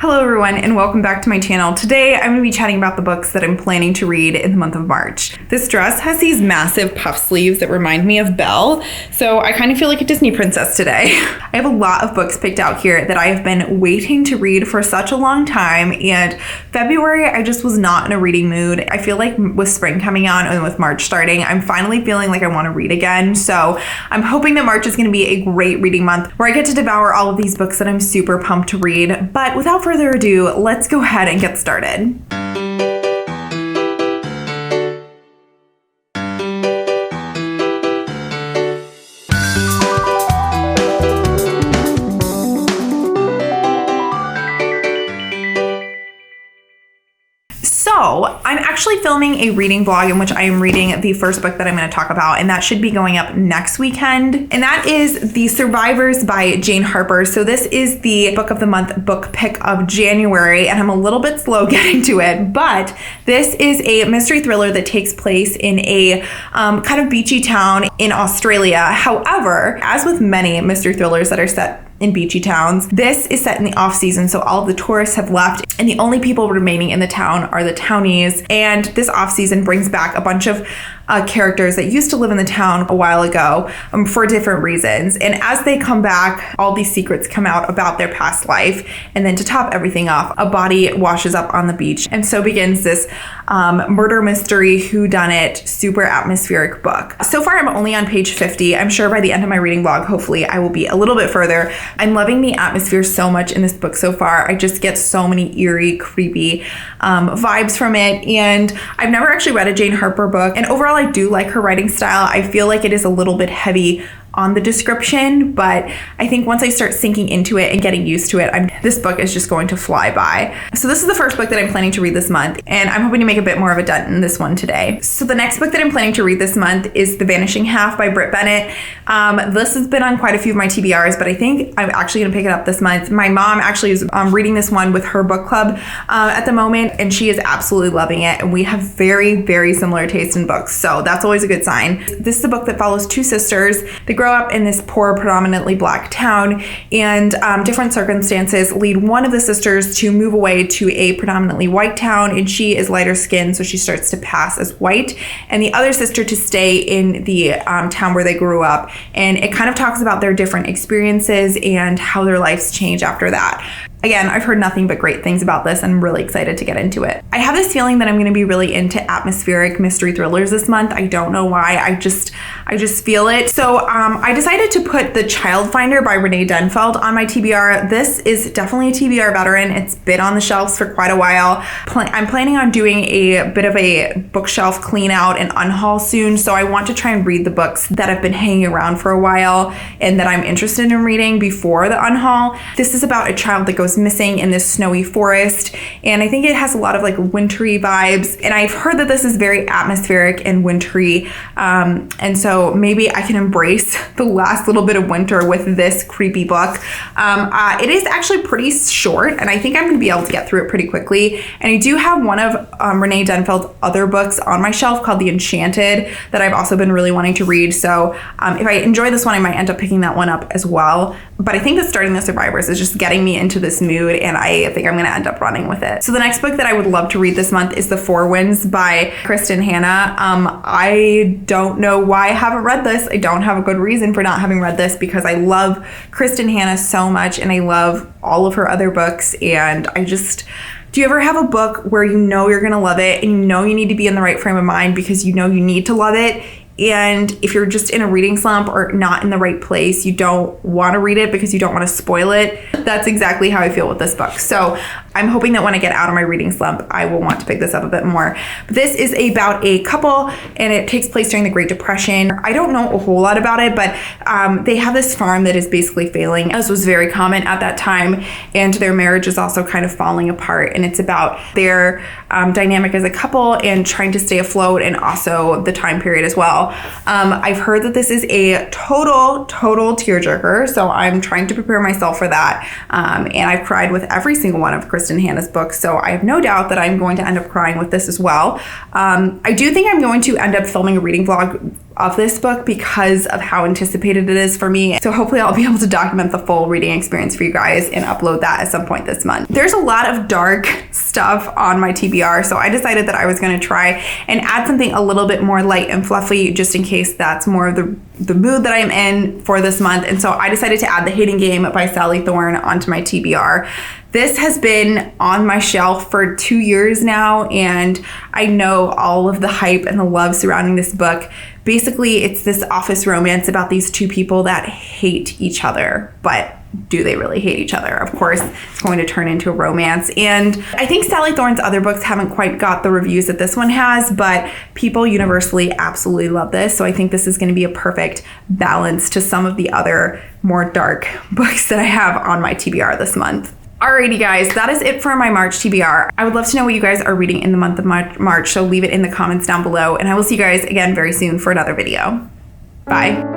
Hello everyone and welcome back to my channel. Today I'm going to be chatting about the books that I'm planning to read in the month of March. This dress has these massive puff sleeves that remind me of Belle, so I kind of feel like a Disney princess today. I have a lot of books picked out here that I have been waiting to read for such a long time, and February I just was not in a reading mood. I feel like with spring coming on and with March starting, I'm finally feeling like I want to read again, so I'm hoping that March is going to be a great reading month where I get to devour all of these books that I'm super pumped to read. But without further ado, let's go ahead and get started. So I'm actually filming a reading vlog in which I am reading the first book that I'm going to talk about, and that should be going up next weekend. And that is The Survivors by Jane Harper. So this is the book of the month book pick of January, and I'm a little bit slow getting to it, but this is a mystery thriller that takes place in a kind of beachy town in Australia. However, as with many mystery thrillers that are set in beachy towns, this is set in the off season, so all of the tourists have left and the only people remaining in the town are the townies. And this off season brings back a bunch of characters that used to live in the town a while ago for different reasons. And as they come back, all these secrets come out about their past life. And then to top everything off, a body washes up on the beach. And so begins this murder mystery whodunit, super atmospheric book. So far, I'm only on page 50. I'm sure by the end of my reading vlog, hopefully I will be a little bit further. I'm loving the atmosphere so much in this book so far. I just get so many eerie, creepy vibes from it. And I've never actually read a Jane Harper book. And overall, I do like her writing style. I feel like it is a little bit heavy on the description, but I think once I start sinking into it and getting used to it, this book is just going to fly by. So this is the first book that I'm planning to read this month, and I'm hoping to make a bit more of a dent in this one today. So the next book that I'm planning to read this month is The Vanishing Half by Brit Bennett. This has been on quite a few of my TBRs, but I think I'm actually going to pick it up this month. My mom actually is reading this one with her book club at the moment, and she is absolutely loving it, and we have very, very similar taste in books, so that's always a good sign. This is a book that follows two sisters. They grow up in this poor, predominantly black town, and different circumstances lead one of the sisters to move away to a predominantly white town, and she is lighter skinned, so she starts to pass as white, and the other sister to stay in the town where they grew up. And it kind of talks about their different experiences and how their lives change after that. Again, I've heard nothing but great things about this and I'm really excited to get into it. I have this feeling that I'm going to be really into atmospheric mystery thrillers this month. I don't know why. I just feel it. So I decided to put The Child Finder by Renee Denfeld on my TBR. This is definitely a TBR veteran. It's been on the shelves for quite a while. I'm planning on doing a bit of a bookshelf clean out and unhaul soon. So I want to try and read the books that have been hanging around for a while and that I'm interested in reading before the unhaul. This is about a child that goes missing in this snowy forest, and I think it has a lot of like wintry vibes, and I've heard that this is very atmospheric and wintry, and so maybe I can embrace the last little bit of winter with this creepy book. It is actually pretty short, and I think I'm going to be able to get through it pretty quickly. And I do have one of Renee Denfeld's other books on my shelf called The Enchanted that I've also been really wanting to read, so if I enjoy this one, I might end up picking that one up as well. But I think that starting The Survivors is just getting me into this mood, and I think I'm going to end up running with it. So the next book that I would love to read this month is The Four Winds by Kristin. I don't know why I haven't read this. I don't have a good reason for not having read this because I love Kristin so much, and I love all of her other books, and do you ever have a book where you know you're going to love it and you know you need to be in the right frame of mind because you know you need to love it? And if you're just in a reading slump or not in the right place, you don't want to read it because you don't want to spoil it. That's exactly how I feel with this book. So I'm hoping that when I get out of my reading slump, I will want to pick this up a bit more. But this is about a couple, and it takes place during the Great Depression. I don't know a whole lot about it, but they have this farm that is basically failing, as was very common at that time, and their marriage is also kind of falling apart. And it's about their dynamic as a couple and trying to stay afloat, and also the time period as well. I've heard that this is a total tearjerker, so I'm trying to prepare myself for that. And I've cried with every single one of Kristin books, so I have no doubt that I'm going to end up crying with this as well. I do think I'm going to end up filming a reading vlog of this book because of how anticipated it is for me. So hopefully I'll be able to document the full reading experience for you guys and upload that at some point this month. There's a lot of dark stuff on my TBR, so I decided that I was going to try and add something a little bit more light and fluffy just in case that's more of the mood that I'm in for this month. And so I decided to add The Hating Game by Sally Thorne onto my TBR. This has been on my shelf for 2 years now, and I know all of the hype and the love surrounding this book. Basically, it's this office romance about these two people that hate each other, but do they really hate each other? Of course, it's going to turn into a romance. And I think Sally Thorne's other books haven't quite got the reviews that this one has, but people universally absolutely love this. So I think this is going to be a perfect balance to some of the other more dark books that I have on my TBR this month. Alrighty guys, that is it for my March TBR. I would love to know what you guys are reading in the month of March, so leave it in the comments down below, and I will see you guys again very soon for another video. Bye.